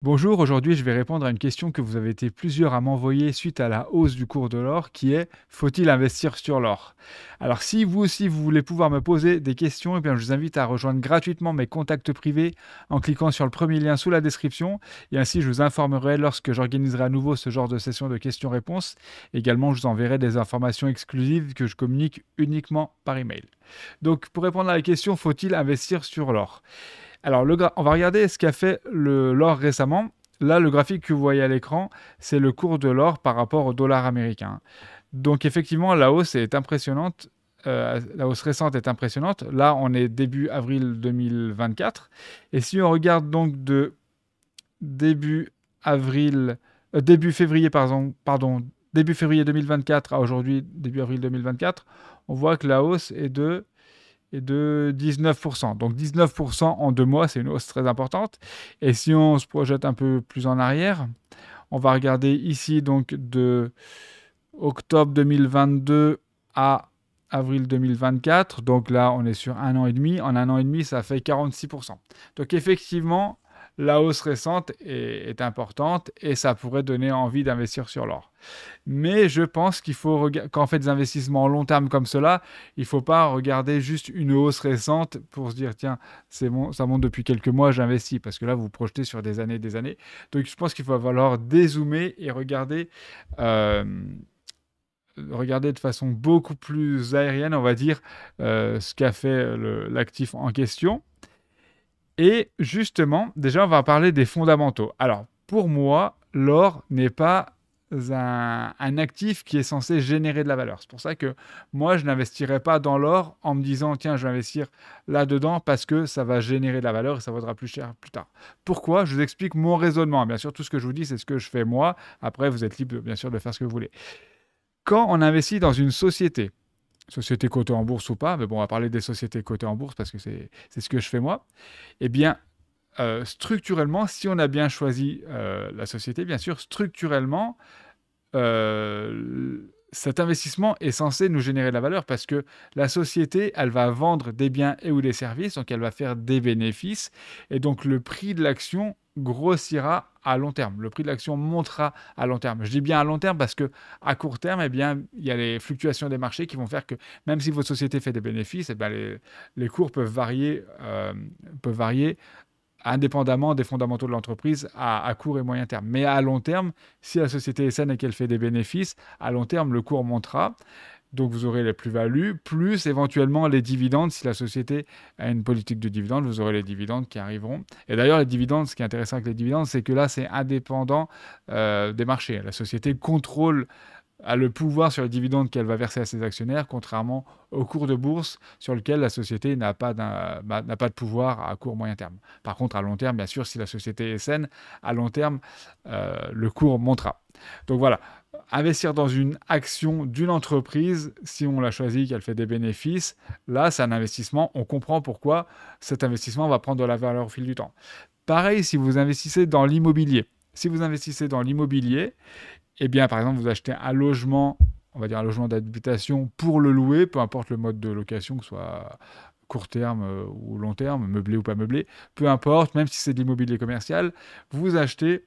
Bonjour, aujourd'hui je vais répondre à une question que vous avez été plusieurs à m'envoyer suite à la hausse du cours de l'or qui est: faut-il investir sur l'or? Alors si vous aussi vous voulez pouvoir me poser des questions, eh bien, je vous invite à rejoindre gratuitement mes contacts privés en cliquant sur le premier lien sous la description et ainsi je vous informerai lorsque j'organiserai à nouveau ce genre de session de questions-réponses. Également, je vous enverrai des informations exclusives que je communique uniquement par email. Donc pour répondre à la question: faut-il investir sur l'or? Alors, on va regarder ce qu'a fait l'or récemment. Là, le graphique que vous voyez à l'écran, c'est le cours de l'or par rapport au dollar américain. Donc, effectivement, la hausse est impressionnante. La hausse récente est impressionnante. Là, on est début avril 2024. Et si on regarde donc de début avril, début février, début février 2024 à aujourd'hui, début avril 2024, on voit que la hausse est de 19%. Donc 19% en 2 mois, c'est une hausse très importante. Et si on se projette un peu plus en arrière, on va regarder ici donc de octobre 2022 à avril 2024. Donc là, on est sur un an et demi. En un an et demi, ça fait 46%. Donc effectivement, la hausse récente est importante et ça pourrait donner envie d'investir sur l'or. Mais je pense qu'il faut, quand on fait des investissements long terme comme cela, il ne faut pas regarder juste une hausse récente pour se dire, tiens, c'est bon, ça monte depuis quelques mois, j'investis. Parce que là, vous vous projetez sur des années et des années. Donc je pense qu'il va falloir dézoomer et euh, regarder de façon beaucoup plus aérienne, on va dire, ce qu'a fait l'actif en question. Et justement, déjà, on va parler des fondamentaux. Alors, pour moi, l'or n'est pas un actif qui est censé générer de la valeur. C'est pour ça que moi, je n'investirai pas dans l'or en me disant, tiens, je vais investir là-dedans parce que ça va générer de la valeur et ça vaudra plus cher plus tard. Pourquoi? Je vous explique mon raisonnement. Bien sûr, tout ce que je vous dis, c'est ce que je fais moi. Après, vous êtes libre, bien sûr, de faire ce que vous voulez. Quand on investit dans une société cotée en bourse ou pas, mais bon, on va parler des sociétés cotées en bourse parce que c'est ce que je fais moi, eh bien, structurellement, si on a bien choisi la société, bien sûr, structurellement, cet investissement est censé nous générer de la valeur parce que la société, elle va vendre des biens et ou des services, donc elle va faire des bénéfices, et donc le prix de l'action grossira à long terme. Le prix de l'action montera à long terme. Je dis bien à long terme parce que à court terme, eh bien, il y a les fluctuations des marchés qui vont faire que même si votre société fait des bénéfices, eh bien, les cours peuvent varier indépendamment des fondamentaux de l'entreprise à court et moyen terme. Mais à long terme, si la société est saine et qu'elle fait des bénéfices, à long terme, le cours montera. Donc vous aurez les plus-values, plus éventuellement les dividendes. Si la société a une politique de dividendes, vous aurez les dividendes qui arriveront. Et d'ailleurs, les dividendes, ce qui est intéressant avec les dividendes, c'est que là, c'est indépendant des marchés. La société contrôle a le pouvoir sur les dividendes qu'elle va verser à ses actionnaires, contrairement au cours de bourse sur lequel la société n'a pas de pouvoir à court moyen terme. Par contre, à long terme, bien sûr, si la société est saine, à long terme, le cours montera. Donc voilà, investir dans une action d'une entreprise, si on l'a choisi, qu'elle fait des bénéfices, là, c'est un investissement. On comprend pourquoi cet investissement va prendre de la valeur au fil du temps. Pareil, si vous investissez dans l'immobilier. Si vous investissez dans l'immobilier, eh bien, par exemple, vous achetez un logement, on va dire un logement d'habitation pour le louer, peu importe le mode de location, que ce soit court terme ou long terme, meublé ou pas meublé, peu importe, même si c'est de l'immobilier commercial, vous achetez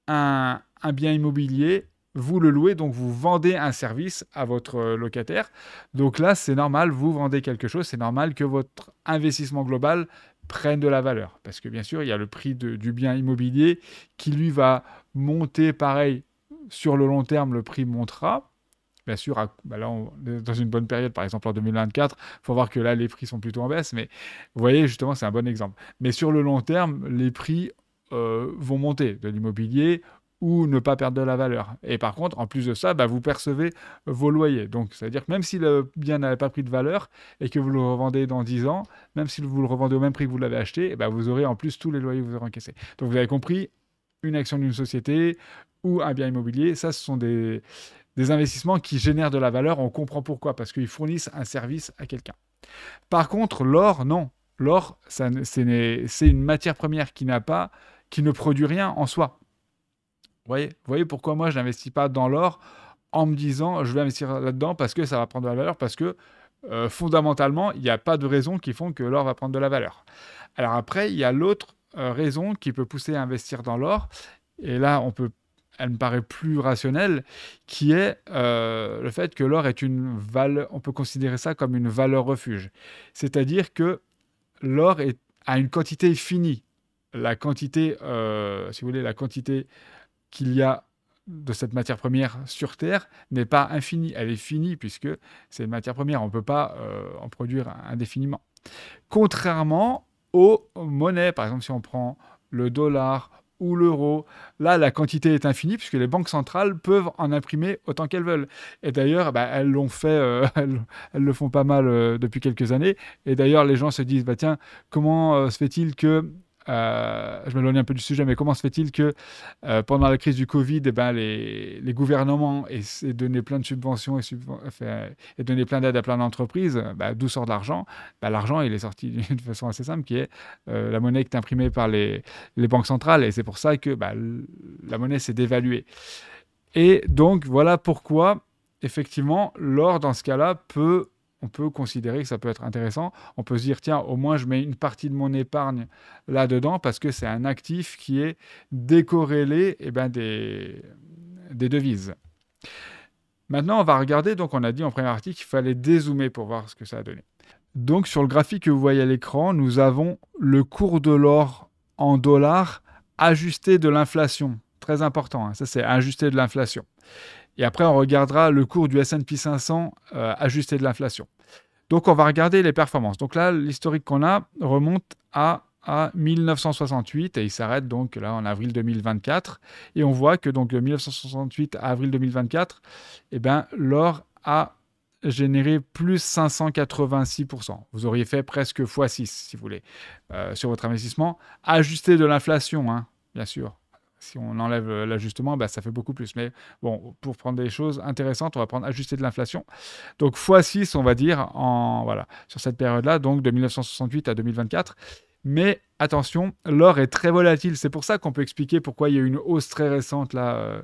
un bien immobilier, vous le louez, donc vous vendez un service à votre locataire. Donc là, c'est normal, vous vendez quelque chose, c'est normal que votre investissement global prenne de la valeur. Parce que bien sûr, il y a le prix du bien immobilier qui, lui, va monter pareil sur le long terme, le prix montera. Bien sûr, là, on est dans une bonne période, par exemple en 2024, il faut voir que là, les prix sont plutôt en baisse, mais vous voyez, justement, c'est un bon exemple. Mais sur le long terme, les prix vont monter de l'immobilier ou ne pas perdre de la valeur. Et par contre, en plus de ça, vous percevez vos loyers. Donc, c'est-à-dire que même si le bien n'avait pas pris de valeur et que vous le revendez dans 10 ans, même si vous le revendez au même prix que vous l'avez acheté, vous aurez en plus tous les loyers que vous aurez encaissés. Donc, vous avez compris, une action d'une société ou un bien immobilier, ça, ce sont des investissements qui génèrent de la valeur. On comprend pourquoi, parce qu'ils fournissent un service à quelqu'un. Par contre, l'or, non. L'or, c'est une matière première qui ne produit rien en soi. Vous voyez pourquoi moi, je n'investis pas dans l'or en me disant, je vais investir là-dedans parce que ça va prendre de la valeur, parce que fondamentalement, il n'y a pas de raison qui font que l'or va prendre de la valeur. Alors après, il y a l'autre raison qui peut pousser à investir dans l'or, et là, elle me paraît plus rationnelle, qui est le fait que l'or est une valeur, on peut considérer ça comme une valeur refuge. C'est-à-dire que l'or a une quantité finie. La quantité, si vous voulez, la quantité qu'il y a de cette matière première sur Terre n'est pas infinie. Elle est finie puisque c'est une matière première. On ne peut pas en produire indéfiniment. Contrairement aux monnaies, par exemple, si on prend le dollar ou l'euro, là, la quantité est infinie puisque les banques centrales peuvent en imprimer autant qu'elles veulent. Et d'ailleurs, elles l'ont fait, elles le font pas mal depuis quelques années. Et d'ailleurs, les gens se disent, tiens, comment se fait-il que je m'éloigne un peu du sujet, mais comment se fait-il que pendant la crise du Covid, les gouvernements aient donné plein de subventions et donné plein d'aides à plein d'entreprises, d'où sort de l'argent? L'argent, il est sorti d'une façon assez simple, qui est la monnaie qui est imprimée par les banques centrales, et c'est pour ça que la monnaie s'est dévaluée. Et donc, voilà pourquoi, effectivement, l'or, dans ce cas-là, on peut considérer que ça peut être intéressant. On peut se dire, tiens, au moins je mets une partie de mon épargne là-dedans parce que c'est un actif qui est décorrélé des devises. Maintenant, on va regarder, donc on a dit en premier article qu'il fallait dézoomer pour voir ce que ça a donné. Donc sur le graphique que vous voyez à l'écran, nous avons le cours de l'or en dollars ajusté de l'inflation. Très important, hein. Ça c'est ajusté de l'inflation. Et après, on regardera le cours du S&P 500 ajusté de l'inflation. Donc, on va regarder les performances. Donc là, l'historique qu'on a remonte à 1968 et il s'arrête donc là en avril 2024. Et on voit que donc de 1968 à avril 2024, l'or a généré plus 586%. Vous auriez fait presque x6, si vous voulez, sur votre investissement, ajusté de l'inflation, hein, bien sûr. Si on enlève l'ajustement, ça fait beaucoup plus. Mais bon, pour prendre des choses intéressantes, on va prendre ajusté de l'inflation. Donc x6, on va dire, sur cette période-là, donc de 1968 à 2024. Mais attention, l'or est très volatile. C'est pour ça qu'on peut expliquer pourquoi il y a eu une hausse très récente,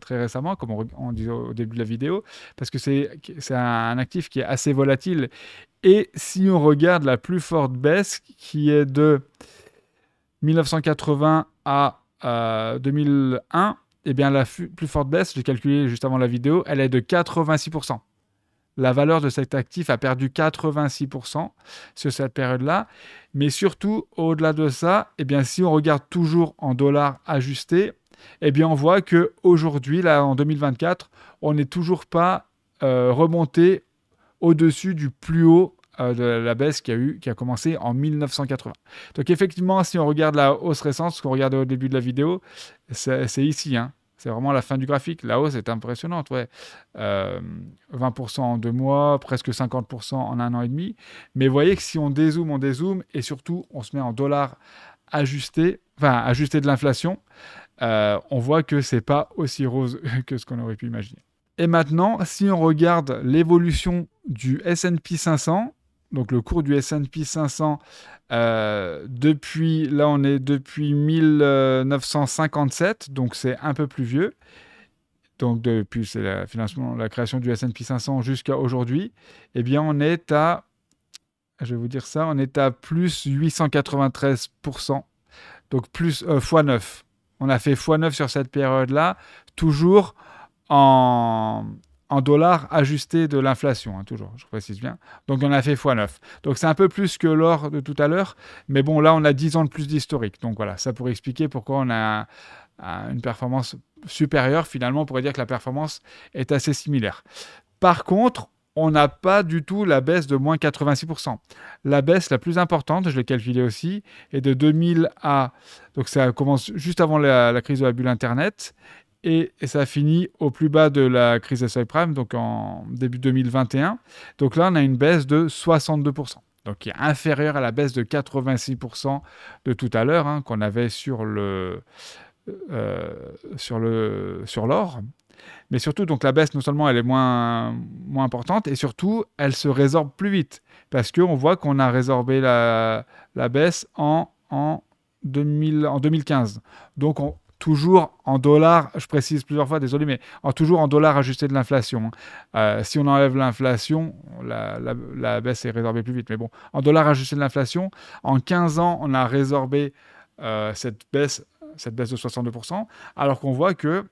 très récemment, comme on disait au début de la vidéo, parce que c'est un actif qui est assez volatile. Et si on regarde la plus forte baisse, qui est de 1980 à 2001, la plus forte baisse, j'ai calculé juste avant la vidéo, elle est de 86%. La valeur de cet actif a perdu 86% sur cette période-là. Mais surtout, au-delà de ça, si on regarde toujours en dollars ajustés, on voit qu'aujourd'hui, là, en 2024, on n'est toujours pas remonté au-dessus du plus haut de la baisse qui a commencé en 1980. Donc effectivement, si on regarde la hausse récente, ce qu'on regardait au début de la vidéo, c'est ici, hein. C'est vraiment la fin du graphique. La hausse est impressionnante, ouais. 20% en 2 mois, presque 50% en 1 an et demi. Mais vous voyez que si on dézoome, et surtout on se met en dollars ajustés de l'inflation, on voit que c'est pas aussi rose que ce qu'on aurait pu imaginer. Et maintenant, si on regarde l'évolution du S&P 500, donc le cours du S&P 500, depuis 1957, donc c'est un peu plus vieux. Donc depuis la création du S&P 500 jusqu'à aujourd'hui, on est à, je vais vous dire ça, on est à plus 893%, donc plus x9. On a fait x9 sur cette période-là, toujours en dollars ajustés de l'inflation, hein, toujours, je précise bien. Donc, on a fait x9. Donc, c'est un peu plus que l'or de tout à l'heure. Mais bon, là, on a 10 ans de plus d'historique. Donc, voilà, ça pourrait expliquer pourquoi on a une performance supérieure. Finalement, on pourrait dire que la performance est assez similaire. Par contre, on n'a pas du tout la baisse de moins 86%. La baisse la plus importante, je l'ai calculée aussi, est de 2000 à... Donc, ça commence juste avant la crise de la bulle Internet. Et ça finit au plus bas de la crise des subprimes, donc en début 2021. Donc là, on a une baisse de 62%. Donc qui est inférieure à la baisse de 86% de tout à l'heure, hein, qu'on avait sur l'or. Mais surtout, donc la baisse, non seulement elle est moins importante, et surtout, elle se résorbe plus vite. Parce qu'on voit qu'on a résorbé la baisse en 2015. Donc, toujours en dollars, je précise plusieurs fois, désolé, mais toujours en dollars ajustés de l'inflation. Si on enlève l'inflation, la baisse est résorbée plus vite. Mais bon, en dollars ajustés de l'inflation, en 15 ans, on a résorbé cette baisse de 62%, alors qu'on voit que,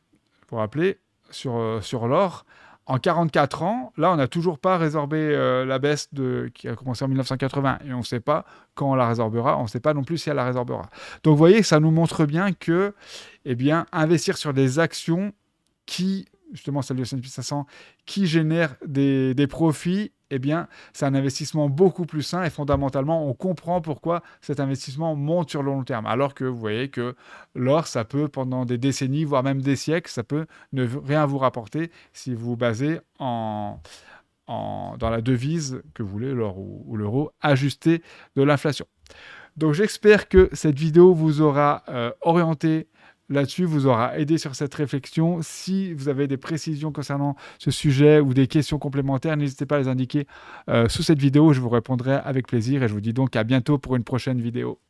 pour rappeler, sur l'or, en 44 ans, là, on n'a toujours pas résorbé la baisse qui a commencé en 1980 et on ne sait pas quand on la résorbera, on ne sait pas non plus si elle la résorbera. Donc, vous voyez, ça nous montre bien que, eh bien, investir sur des actions qui, justement celle du S&P 500, qui génèrent des profits, eh bien, c'est un investissement beaucoup plus sain et fondamentalement, on comprend pourquoi cet investissement monte sur le long terme. Alors que vous voyez que l'or, ça peut, pendant des décennies, voire même des siècles, ça peut ne rien vous rapporter si vous vous basez dans la devise que vous voulez, l'or ou l'euro, ajusté de l'inflation. Donc j'espère que cette vidéo vous aura orienté là-dessus, vous aura aidé sur cette réflexion. Si vous avez des précisions concernant ce sujet ou des questions complémentaires, n'hésitez pas à les indiquer sous cette vidéo. Je vous répondrai avec plaisir et je vous dis donc à bientôt pour une prochaine vidéo.